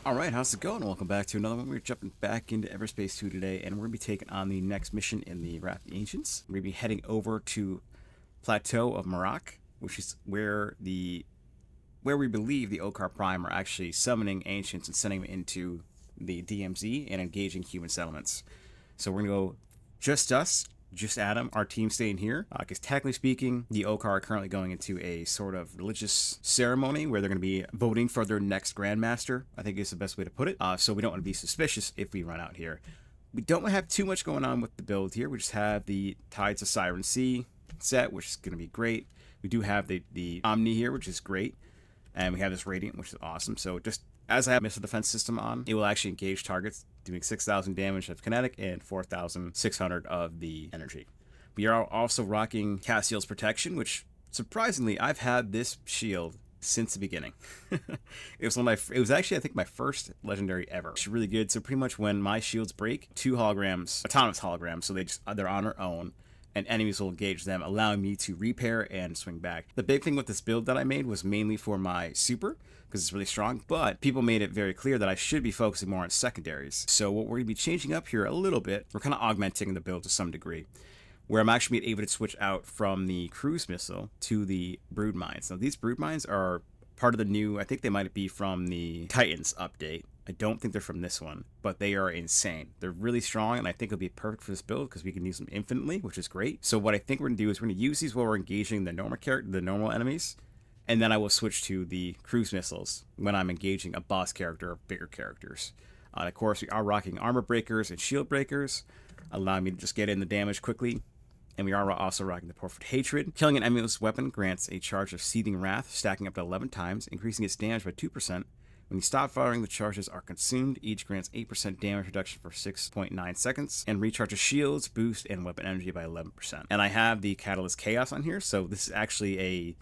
Alright, how's it going? Welcome back to another one. We're jumping back into Everspace 2 today, and we're going to be taking on the next mission in the Wrath of the Ancients. We're going to be heading over to Plateau of Murak, which is where we believe the Okar Prime are actually summoning Ancients and sending them into the DMZ and engaging human settlements. So we're going to go just Adam, our team staying here, because technically speaking, the Okar are currently going into a sort of religious ceremony where they're going to be voting for their next Grandmaster, I think is the best way to put it. So we don't want to be suspicious if we run out here. We don't have too much going on with the build here. We just have the Tides of Siren Sea set, which is going to be great. We do have the Omni here, which is great. And we have this Radiant, which is awesome. So just as I have Missile Defense System on, it will actually engage targets, doing 6,000 damage of kinetic and 4,600 of the energy. We are also rocking Cassiel's Protection, which surprisingly, I've had this shield since the beginning. It was actually, I think, my first legendary ever. It's really good. So pretty much when my shields break, 2 holograms, autonomous holograms, so they're on their own, and enemies will engage them, allowing me to repair and swing back. The big thing with this build that I made was mainly for my super, because it's really strong, but people made it very clear that I should be focusing more on secondaries. So what we're going to be changing up here a little bit, we're kind of augmenting the build to some degree, where I'm actually able to switch out from the cruise missile to the brood mines. Now these brood mines are part of the new, I think they might be from the Titans update. I don't think they're from this one, but they are insane. They're really strong, and I think it'll be perfect for this build because we can use them infinitely, which is great. So what I think we're going to do is we're going to use these while we're engaging the normal enemies, and then I will switch to the cruise missiles when I'm engaging a boss character or bigger characters. Of course, we are rocking armor breakers and shield breakers, allowing me to just get in the damage quickly. And we are also rocking the Porphyric Hatred. Killing an enemy's weapon grants a charge of Seething Wrath, stacking up to 11 times, increasing its damage by 2%. When you stop firing, the charges are consumed. Each grants 8% damage reduction for 6.9 seconds, and recharges shields, boost, and weapon energy by 11%. And I have the Catalyst Chaos on here, so this is actually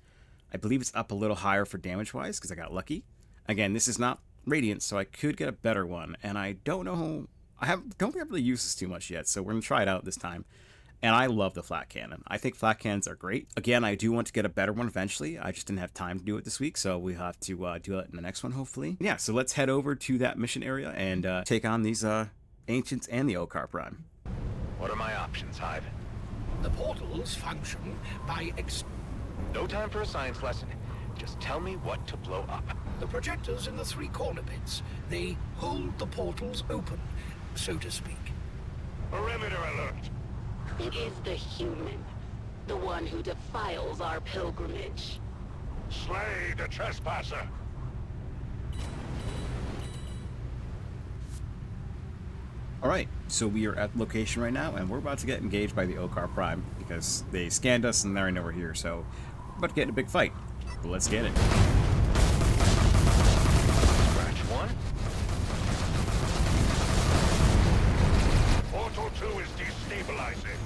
I believe it's up a little higher for damage-wise, because I got lucky. Again, this is not Radiant, so I could get a better one, and I don't know, don't think I've really used this too much yet, so we're going to try it out this time. And I love the flat cannon. I think flat cannons are great. Again, I do want to get a better one eventually. I just didn't have time to do it this week, so we have to do it in the next one, hopefully. Yeah, so let's head over to that mission area and take on these Ancients and the Okar Prime. What are my options, Hive? The portals function by No time for a science lesson. Just tell me what to blow up. the projectors in the 3 corner bits. They hold the portals open, so to speak. Perimeter alert! It is the human, the one who defiles our pilgrimage. Slay the trespasser! Alright, so we are at the location right now, and we're about to get engaged by the Okar Prime, because they scanned us and they already know we're here, so we're about to get in a big fight. But let's get it. Scratch 1. Portal 2 is destabilizing.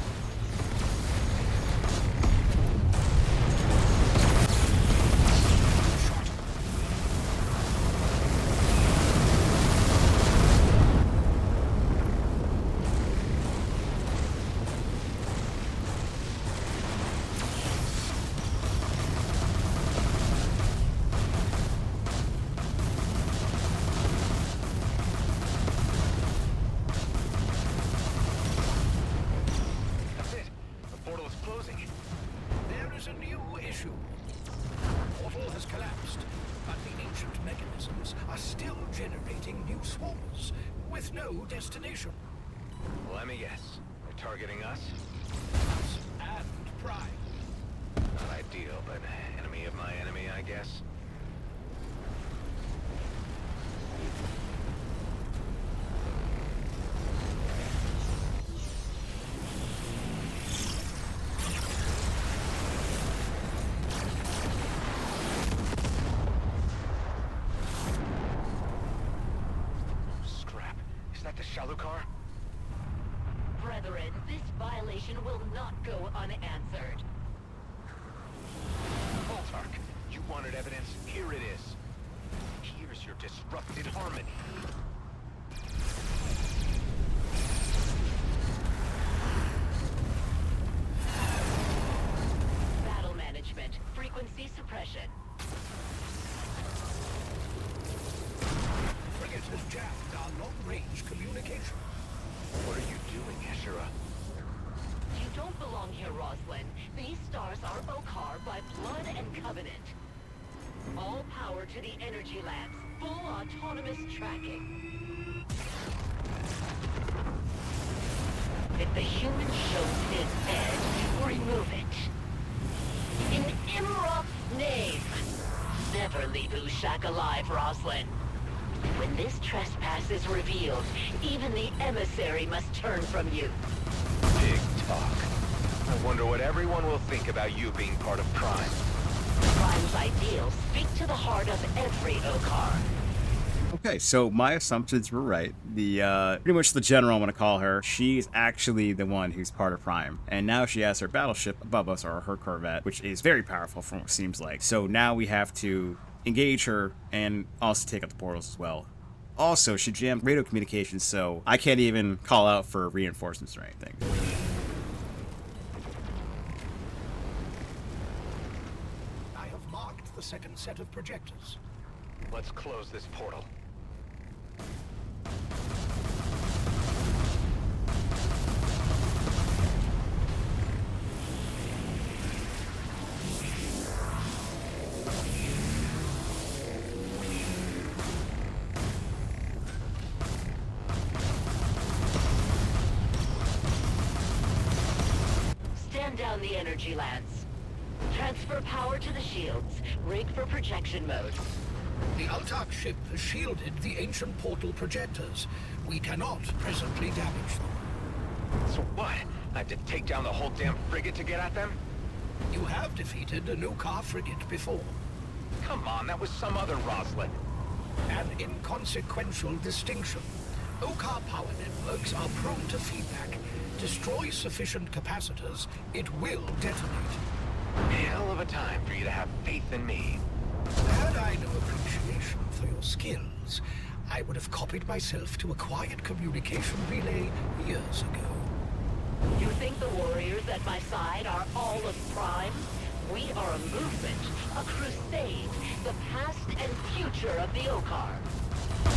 Destination. Let me guess. They're targeting us? Us and Prime. Not ideal, but enemy of my enemy, I guess. The Shalukar? Brethren, this violation will not go unanswered. Ultrach, you wanted evidence? Here it is. Here's your disrupted harmony. Battle management, frequency suppression. Frigate energy labs. Full autonomous tracking. If the human shows his edge, remove it. In Imrok's name. Never leave Ultrach alive, Rosalind. When this trespass is revealed, even the emissary must turn from you. Big talk. I wonder what everyone will think about you being part of Prime. Prime's ideals speak to the heart of every Okar. Okay, so my assumptions were right. The pretty much the general, I'm gonna call her, she's actually the one who's part of Prime. And now she has her battleship above us, or her Corvette, which is very powerful from what it seems like. So now we have to engage her and also take out the portals as well. Also, she jammed radio communications, so I can't even call out for reinforcements or anything. I have marked the second set of projectors. Let's close this portal. Stand down the energy lands. Transfer power to the shields. Rig for projection mode. The Ultrach ship has shielded the ancient portal projectors. We cannot presently damage them. So what? I have to take down the whole damn frigate to get at them? You have defeated an Okar frigate before. Come on, that was some other Rosalind. An inconsequential distinction. Okar power networks are prone to feedback. Destroy sufficient capacitors, it will detonate. Hell of a time for you to have faith in me. Had I no appreciation for your skills, I would have copied myself to a quiet communication relay years ago. You think the warriors at my side are all of Prime? We are a movement, a crusade, the past and future of the Okar.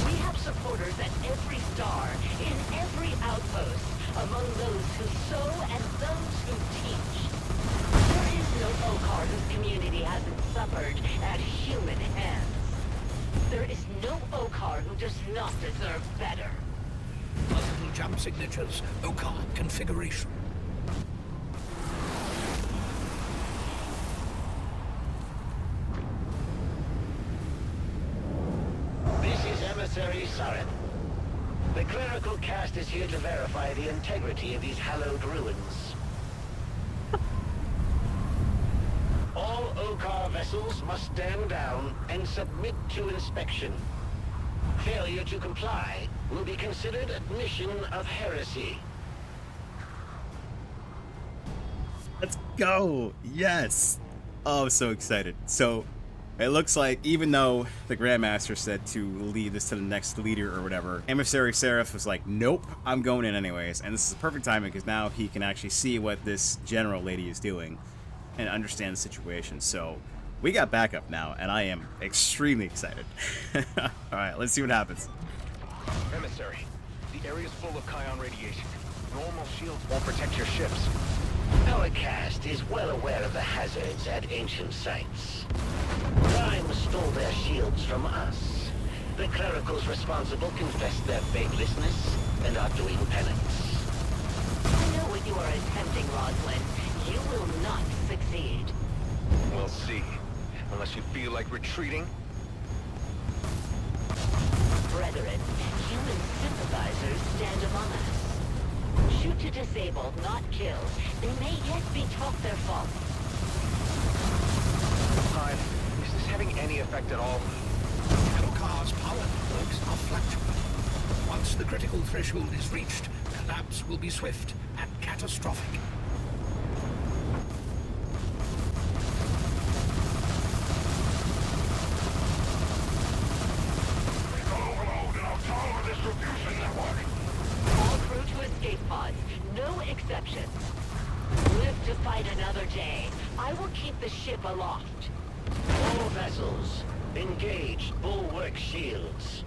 We have supporters at every star, in every outpost, among those who sow and those who teach. There is no Okar whose community hasn't suffered at human hands. There is no Okar who does not deserve better. Multiple jump signatures, Okar configuration. This is Emissary Saren. The clerical caste is here to verify the integrity of these hallowed ruins. All Okar vessels must stand down and submit to inspection. Failure to comply will be considered admission of heresy. Let's go! Yes! Oh, I'm so excited. So, it looks like even though the Grandmaster said to lead this to the next leader or whatever, Emissary Seraph was like, nope, I'm going in anyways. And this is perfect timing because now he can actually see what this general lady is doing and understand the situation. So, we got backup now, and I am extremely excited. Alright, let's see what happens. Emissary, the area's full of Kion radiation. Normal shields won't protect your ships. Our caste is well aware of the hazards at ancient sites. Prime stole their shields from us. The clericals responsible confessed their faithlessness and are doing penance. I know what you are attempting, Rosalind. You will not succeed. We'll see. Unless you feel like retreating. Brethren, human sympathizers stand among us. Shoot to disable, not kill. They may yet be taught their fault. Prime, is this having any effect at all? Okar's power networks are fluctuating. Once the critical threshold is reached, collapse will be swift and catastrophic. All crew to escape pods. No exceptions. Live to fight another day. I will keep the ship aloft. All vessels, engage bulwark shields.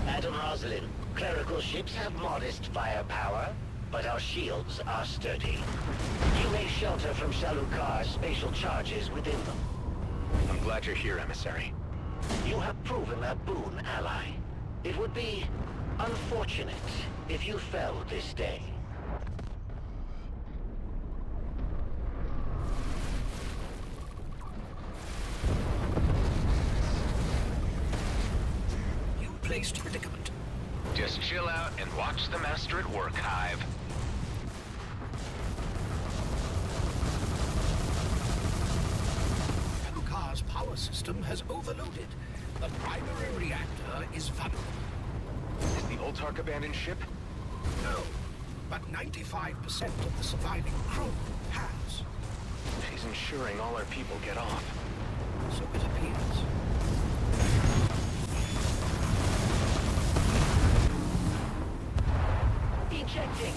Adam Rosalind, clerical ships have modest firepower, but our shields are sturdy. You may shelter from Shalukar's spatial charges within them. I'm glad you're here, Emissary. You You have proven a boon ally. It would be unfortunate if you fell this day. You placed predicament. Just chill out and watch the master at work, Hive. Shalukar's power system has overloaded. The primary reactor is vulnerable. Is the Ultrach abandoned ship? No, but 95% of the surviving crew has. She's ensuring all our people get off. So it appears. Ejecting.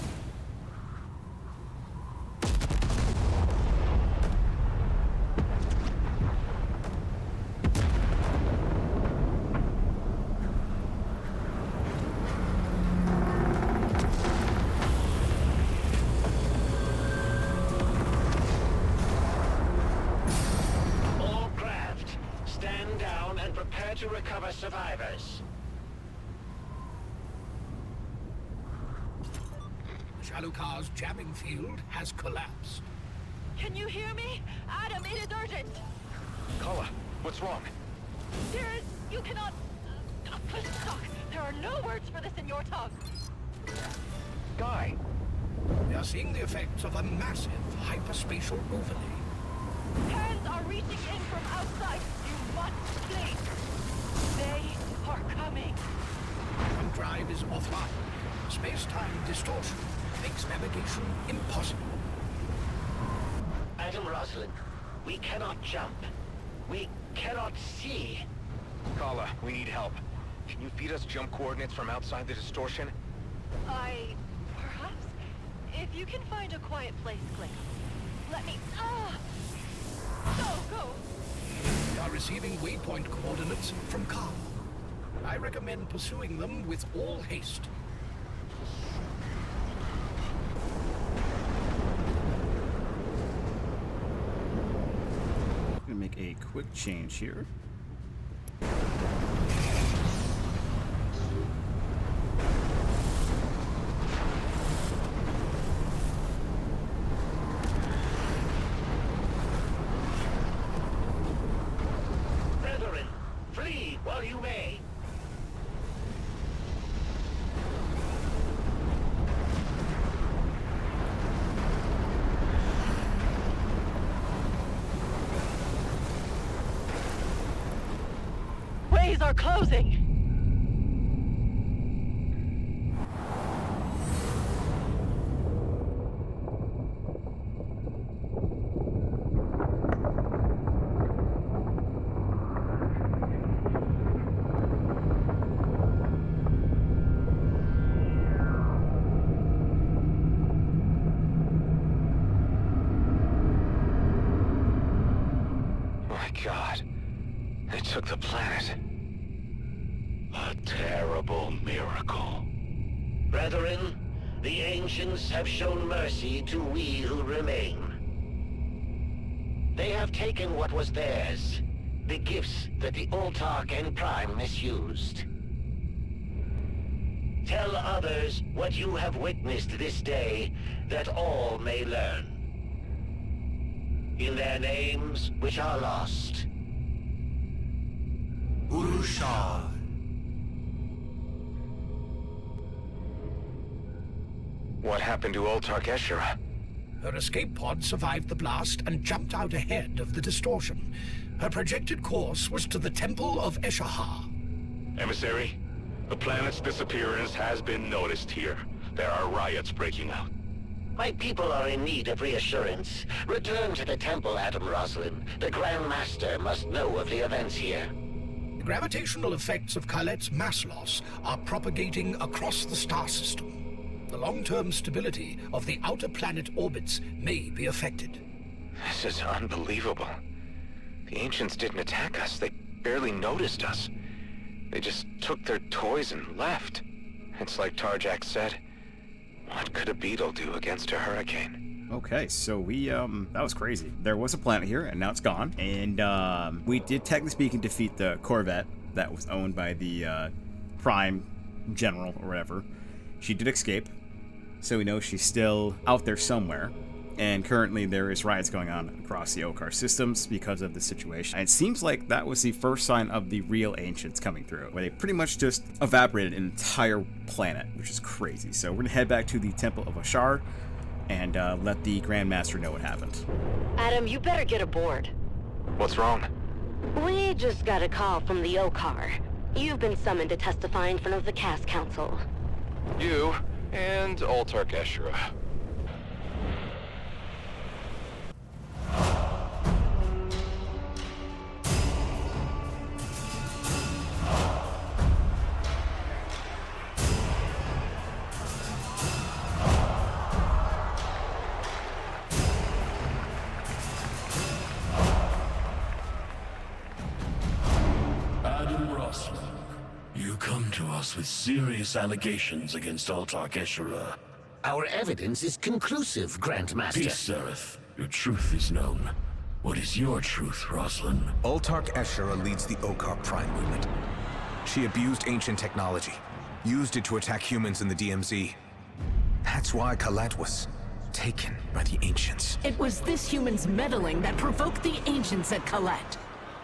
All craft, stand down and prepare to recover survivors. Shalukar's jamming field has collapsed. Can you hear me? Adam, it is urgent. Kala, what's wrong? There is... You cannot... Talk. There are no words for this in your tongue. Guy! We are seeing the effects of a massive hyperspatial overlay. Hands are reaching in from outside. You must flee. They are coming. One drive is offline. Space-time distortion makes navigation impossible. Adam Roslin, we cannot jump. We cannot see. Kala, we need help. Can you feed us jump coordinates from outside the distortion? Perhaps... If you can find a quiet place, Click. Let me... Go! We are receiving waypoint coordinates from Kato. I recommend pursuing them with all haste. I'm gonna make a quick change here. Brethren, flee while you may. Ways are closing. My God. They took the planet. A terrible miracle. Brethren, the ancients have shown mercy to we who remain. They have taken what was theirs, the gifts that the Ultrach and Prime misused. Tell others what you have witnessed this day, that all may learn. In their names which are lost. Urusha. What happened to Ultrach Eshura? Her escape pod survived the blast and jumped out ahead of the distortion. Her projected course was to the Temple of Eshura. Emissary, the planet's disappearance has been noticed here. There are riots breaking out. My people are in need of reassurance. Return to the temple, Adam Roslin. The Grand Master must know of the events here. The gravitational effects of Khalet's mass loss are propagating across the star system. The long-term stability of the outer planet orbits may be affected. This is unbelievable. The ancients didn't attack us. They barely noticed us. They just took their toys and left. It's like Tarjak said. What could a beetle do against a hurricane? Okay, so we, that was crazy. There was a planet here, and now it's gone. And, we did, technically speaking, defeat the Corvette. that was owned by the Prime General or whatever. She did escape, so we know she's still out there somewhere. And currently there is riots going on across the Okar systems because of the situation. And it seems like that was the first sign of the real Ancients coming through, where they pretty much just evaporated an entire planet, which is crazy. So we're gonna head back to the Temple of Eshura and let the Grandmaster know what happened. Adam, you better get aboard. What's wrong? We just got a call from the Okar. You've been summoned to testify in front of the Cast Council. You and Ultrach Eshura. With serious allegations against Ultrach Eshura. Our evidence is conclusive, Grandmaster. Peace, Seraph. Your truth is known. What is your truth, Roslin? Ultrach Eshura leads the Okar Prime movement. She abused ancient technology, used it to attack humans in the DMZ. That's why Colette was taken by the Ancients. It was this human's meddling that provoked the Ancients at Colette.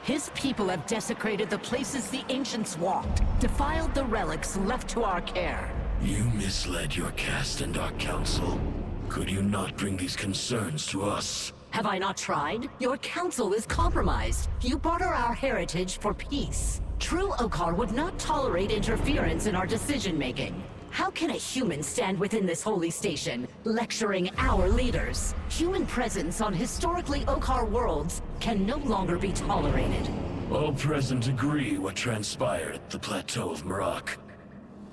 His people have desecrated the places the Ancients walked, defiled the relics left to our care. You misled your caste and our council. Could you not bring these concerns to us? Have I not tried? Your council is compromised. You barter our heritage for peace. True Okar would not tolerate interference in our decision-making. How can a human stand within this holy station, lecturing our leaders? Human presence on historically Okar worlds can no longer be tolerated. All present agree what transpired at the plateau of Murak.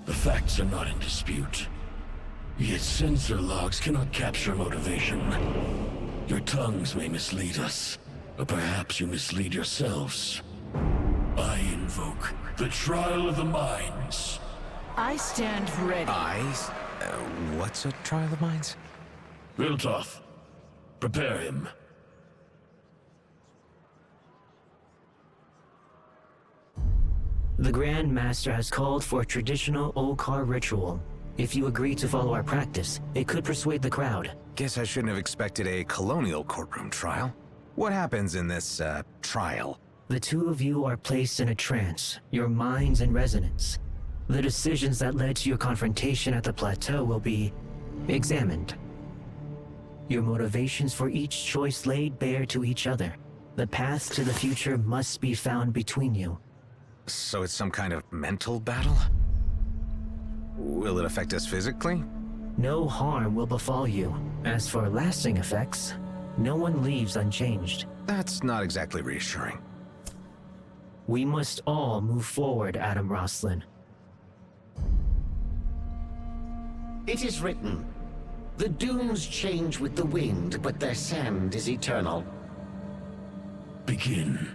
The facts are not in dispute. Yet sensor logs cannot capture motivation. Your tongues may mislead us, or perhaps you mislead yourselves. I invoke the trial of the minds. I stand ready. What's a trial of minds? Viltoth, prepare him. The Grand Master has called for a traditional Okar ritual. If you agree to follow our practice, it could persuade the crowd. Guess I shouldn't have expected a colonial courtroom trial. What happens in this, trial? The two of you are placed in a trance, your minds in resonance. The decisions that led to your confrontation at the plateau will be examined. Your motivations for each choice laid bare to each other. The path to the future must be found between you. So it's some kind of mental battle? Will it affect us physically? No harm will befall you. As for lasting effects, no one leaves unchanged. That's not exactly reassuring. We must all move forward, Adam Roslin. It is written, the dunes change with the wind, but their sand is eternal. Begin.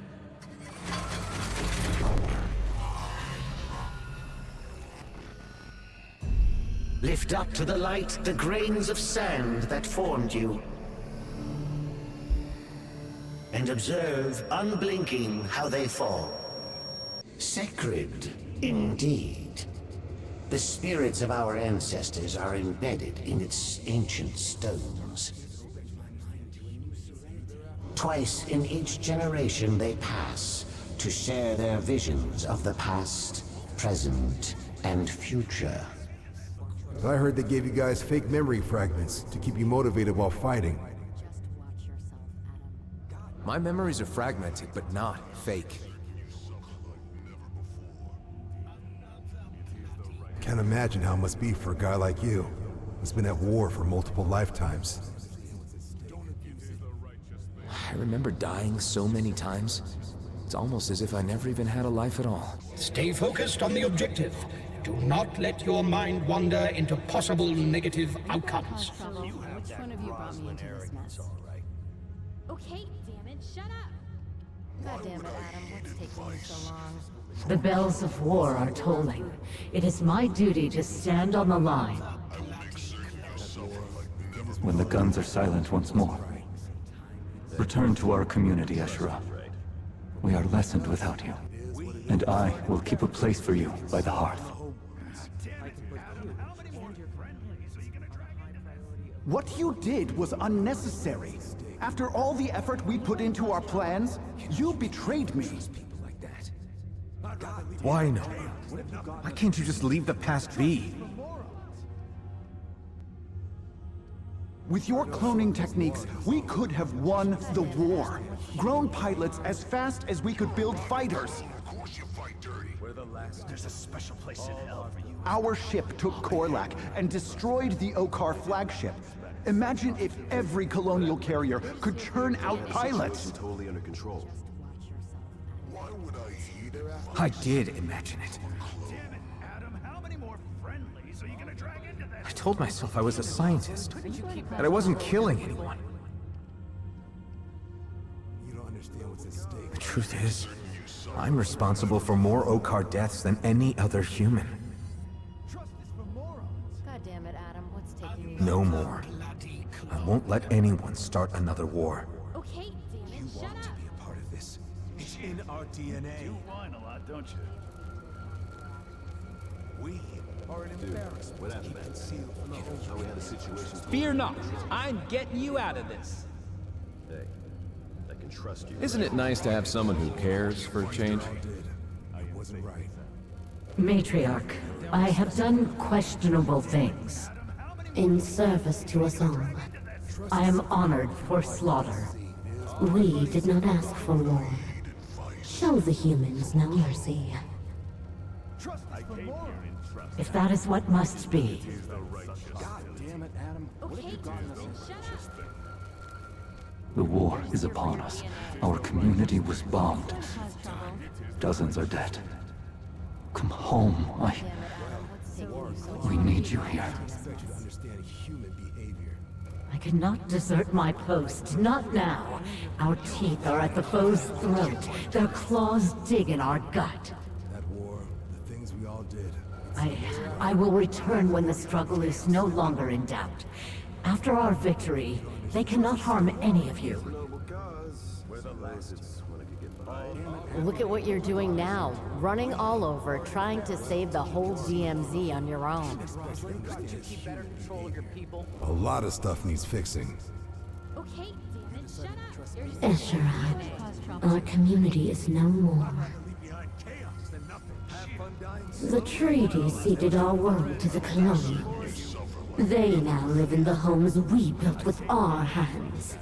Lift up to the light the grains of sand that formed you. And observe, unblinking, how they fall. Sacred, indeed. The spirits of our ancestors are embedded in its ancient stones. Twice in each generation they pass to share their visions of the past, present, and future. I heard they gave you guys fake memory fragments to keep you motivated while fighting. My memories are fragmented, but not fake. Can't imagine how it must be for a guy like you, who's been at war for multiple lifetimes. I remember dying so many times. It's almost as if I never even had a life at all. Stay focused on the objective. Do not let your mind wander into possible negative outcomes. Which one of you brought me into this mess? Okay, damn it, shut up! God damn it, Adam, what's taking you so long? The bells of war are tolling. It is my duty to stand on the line. When the guns are silent once more, return to our community, Eshura. We are lessened without you. And I will keep a place for you by the hearth. What you did was unnecessary. After all the effort we put into our plans, you betrayed me. Why no? Why can't you just leave the past be? With your cloning techniques, we could have won the war. Grown pilots as fast as we could build fighters. There's a special place in hell for you. Our ship took Korlak and destroyed the Okar flagship. Imagine if every colonial carrier could churn out pilots. Totally under control. I did imagine it. Damn it, Adam. How many more friendlies are you gonna drag into this? I told myself I was a scientist, that I wasn't killing anyone. You don't understand what's at stake. The truth is, I'm responsible for more Okar deaths than any other human. God damn it, Adam. What's taking you? No more. I won't let anyone start another war. Okay, damn it, shut up. Be a part of this. It's in our DNA. You whine a lot, don't you? We are an embarrassment. What happened, man? How we had a situation. Fear not. I'm getting you out of this. Hey, I can trust you. Isn't it nice to have someone who cares for a change? I wasn't right. Matriarch, I have done questionable things. In service to us all. I am honored for slaughter. We did not ask for war. Show the humans no mercy. If that is what must be. God damn it, Adam. Okay, shut up. The war is upon us. Our community was bombed. Dozens are dead. Come home. We need you here. I cannot desert my post, not now. Our teeth are at the foe's throat. Their claws dig in our gut. That war, the things we all did. I will return when the struggle is no longer in doubt. After our victory, they cannot harm any of you. Look at what you're doing now. Running all over, trying to save the whole DMZ on your own. Keep better control of your people. A lot of stuff needs fixing. Okay, damn it, shut up. Eshura, our community is no more. The treaty ceded our world to the colonials. They now live in the homes we built with our hands.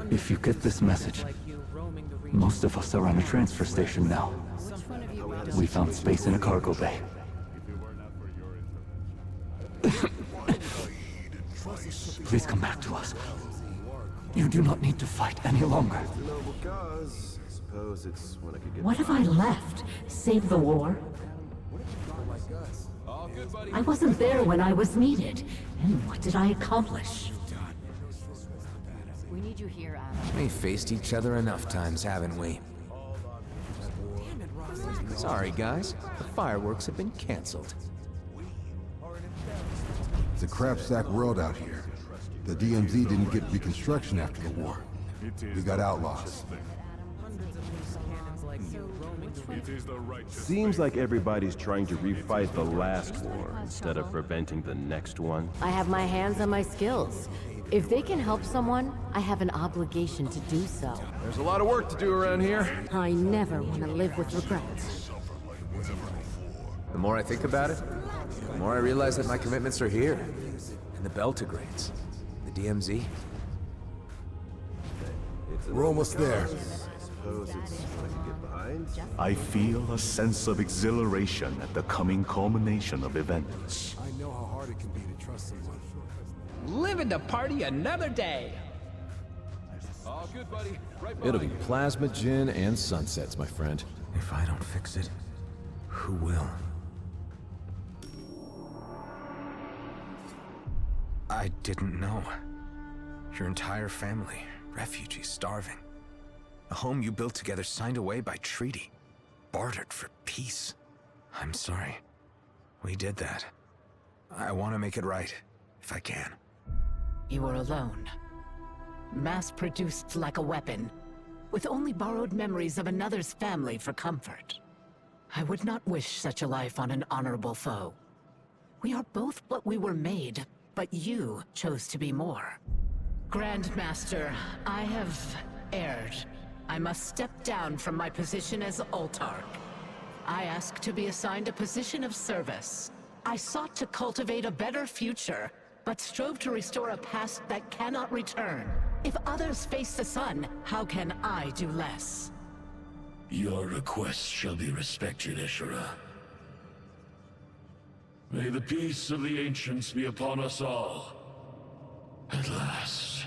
If you get this message, most of us are on a transfer station now. We found space in a cargo bay. Please come back to us. You do not need to fight any longer. What have I left? Save the war? I wasn't there when I was needed. And what did I accomplish? We need you here, Adam. We faced each other enough times, haven't we? Sorry, guys. The fireworks have been canceled. It's a crapsack world out here. The DMZ didn't get reconstruction after the war. We got outlaws. Seems like everybody's trying to refight the last war instead of preventing the next one. I have my hands on my skills. If they can help someone, I have an obligation to do so. There's a lot of work to do around here. I never want to live with regrets. The more I think about it, the more I realize that my commitments are here. In the Beltagrades. The DMZ. We're almost there. I feel a sense of exhilaration at the coming culmination of events. I know how hard it can be to trust someone. Living to party another day. All good, buddy. It'll be plasma gin and sunsets, my friend. If I don't fix it, who will? I didn't know. Your entire family, refugees, starving. A home you built together signed away by treaty. Bartered for peace. I'm sorry. We did that. I want to make it right, if I can. You were alone. Mass-produced like a weapon. with only borrowed memories of another's family for comfort. I would not wish such a life on an honorable foe. We are both what we were made, but you chose to be more. Grandmaster, I have erred. I must step down from my position as Ultrach. I ask to be assigned a position of service. I sought to cultivate a better future, but strove to restore a past that cannot return. If others face the sun, how can I do less? Your request shall be respected, Eshura. May the peace of the ancients be upon us all. At last.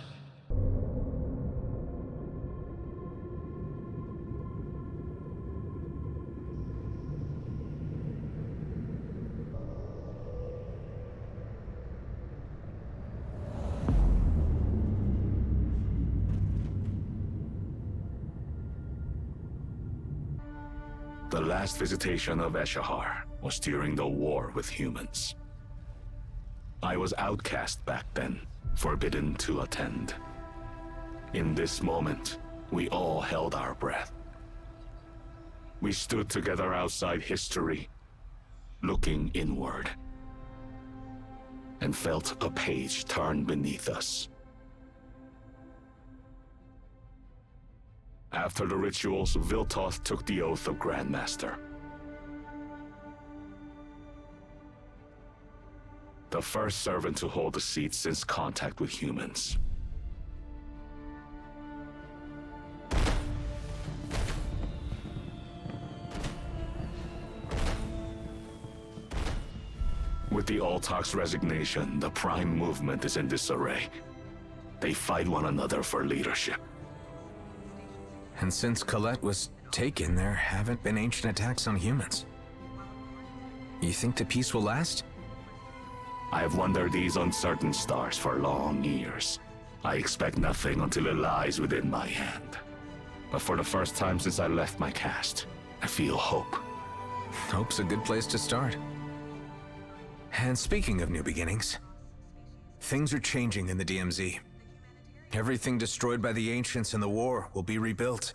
The last visitation of Eshura was during the war with humans. I was outcast back then, forbidden to attend. In this moment, we all held our breath. We stood together outside history, looking inward, and felt a page turn beneath us. After the rituals, Viltoth took the oath of Grandmaster. The first servant to hold the seat since contact with humans. With the Ultrach's resignation, the Prime movement is in disarray. They fight one another for leadership. And since Colette was taken, there haven't been ancient attacks on humans. You think the peace will last? I have wandered these uncertain stars for long years. I expect nothing until it lies within my hand. But for the first time since I left my caste, I feel hope. Hope's a good place to start. And speaking of new beginnings, things are changing in the DMZ. Everything destroyed by the ancients in the war will be rebuilt.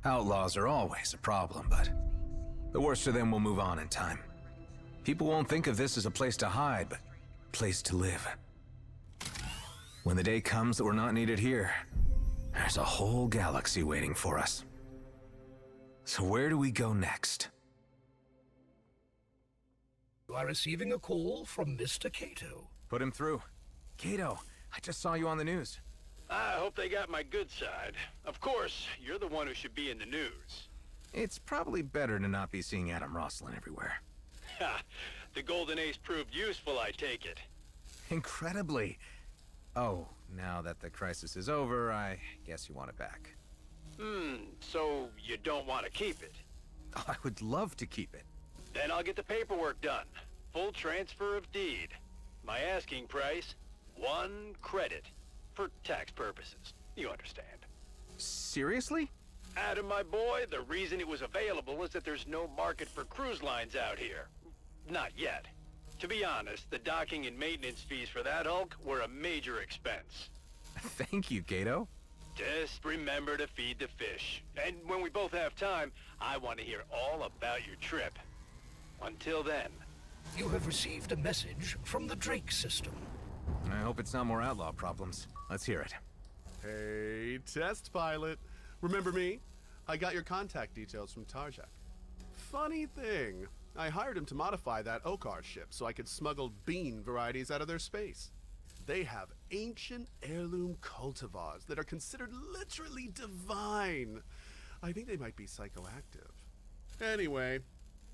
Outlaws are always a problem, but the worst of them will move on in time. People won't think of this as a place to hide, but a place to live. When the day comes that we're not needed here, there's a whole galaxy waiting for us. So where do we go next? You are receiving a call from Mr. Kato. Put him through. Kato, I just saw you on the news. I hope they got my good side. Of course, you're the one who should be in the news. It's probably better to not be seeing Adam Rosslin everywhere. Ha! The Golden Ace proved useful, I take it. Incredibly. Oh, now that the crisis is over, I guess you want it back. So you don't want to keep it? I would love to keep it. Then I'll get the paperwork done. Full transfer of deed. My asking price, 1 credit. For tax purposes. You understand. Seriously? Adam, my boy, the reason it was available is that there's no market for cruise lines out here. Not yet. To be honest, the docking and maintenance fees for that hulk were a major expense. Thank you, Kato. Just remember to feed the fish. And when we both have time, I want to hear all about your trip. Until then. You have received a message from the Drake system. I hope it's not more outlaw problems. Let's hear it. Hey, test pilot. Remember me? I got your contact details from Tarjak. Funny thing, I hired him to modify that Okar ship so I could smuggle bean varieties out of their space. They have ancient heirloom cultivars that are considered literally divine. I think they might be psychoactive. Anyway,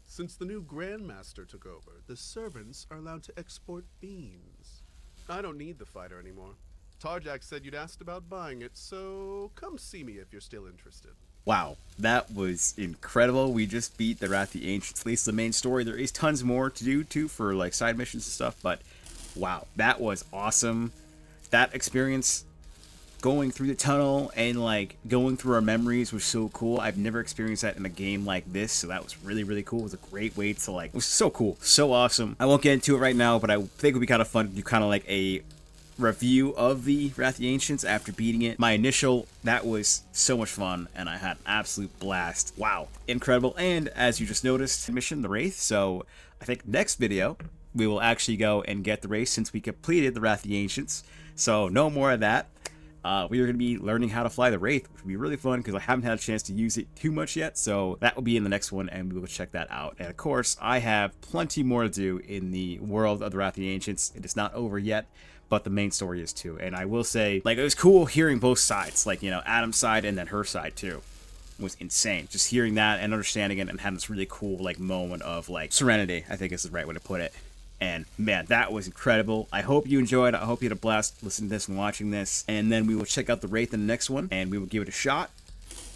since the new Grandmaster took over, the servants are allowed to export beans. I don't need the fighter anymore. Tarjak said you'd asked about buying it, so come see me if you're still interested. Wow, that was incredible. We just beat the Wrath of the Ancients, at least the main story. There is tons more to do, too, for, like, side missions and stuff, but wow, that was awesome. That experience, going through the tunnel and, like, going through our memories was so cool. I've never experienced that in a game like this, so that was really, really cool. It was a great way to, like, it was so cool, so awesome. I won't get into it right now, but I think it would be kind of fun to do kind of like a review of the Wrath of the Ancients after beating it. My initial, that was so much fun, and I had an absolute blast. Wow, incredible. And as you just noticed, mission the Wraith. So I think next video we will actually go and get the Wraith since we completed the Wrath of the Ancients. So no more of that. We are going to be learning how to fly the Wraith, which will be really fun because I haven't had a chance to use it too much yet. So that will be in the next one, and we will check that out. And of course, I have plenty more to do in the world of the Wrath of the Ancients. It is not over yet, but the main story is too. And I will say, like, it was cool hearing both sides, like, you know, Adam's side and then her side too. It was insane. Just hearing that and understanding it and having this really cool, like, moment of, like, serenity, I think is the right way to put it. And man, that was incredible. I hope you enjoyed. I hope you had a blast listening to this and watching this. And then we will check out the Wraith in the next one, and we will give it a shot.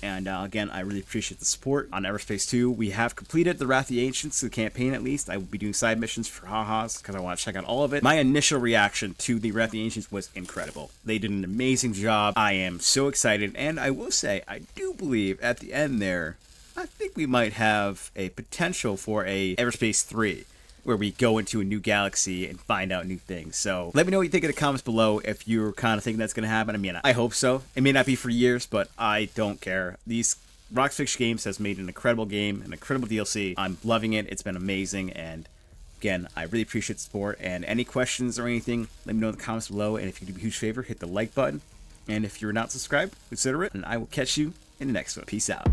And again, I really appreciate the support on Everspace 2. We have completed the Wrath of the Ancients, the campaign at least. I will be doing side missions for ha-has because I want to check out all of it. My initial reaction to the Wrath of the Ancients was incredible. They did an amazing job. I am so excited. And I will say, I do believe at the end there, I think we might have a potential for a Everspace 3. Where we go into a new galaxy and find out new things. So let me know what you think in the comments below if you're kind of thinking that's going to happen. I mean, I hope so. It may not be for years, but I don't care. These Rock's Fiction Games has made an incredible game, an incredible DLC. I'm loving it. It's been amazing. And again, I really appreciate the support. And any questions or anything, let me know in the comments below. And if you could do me a huge favor, hit the like button. And if you're not subscribed, consider it. And I will catch you in the next one. Peace out.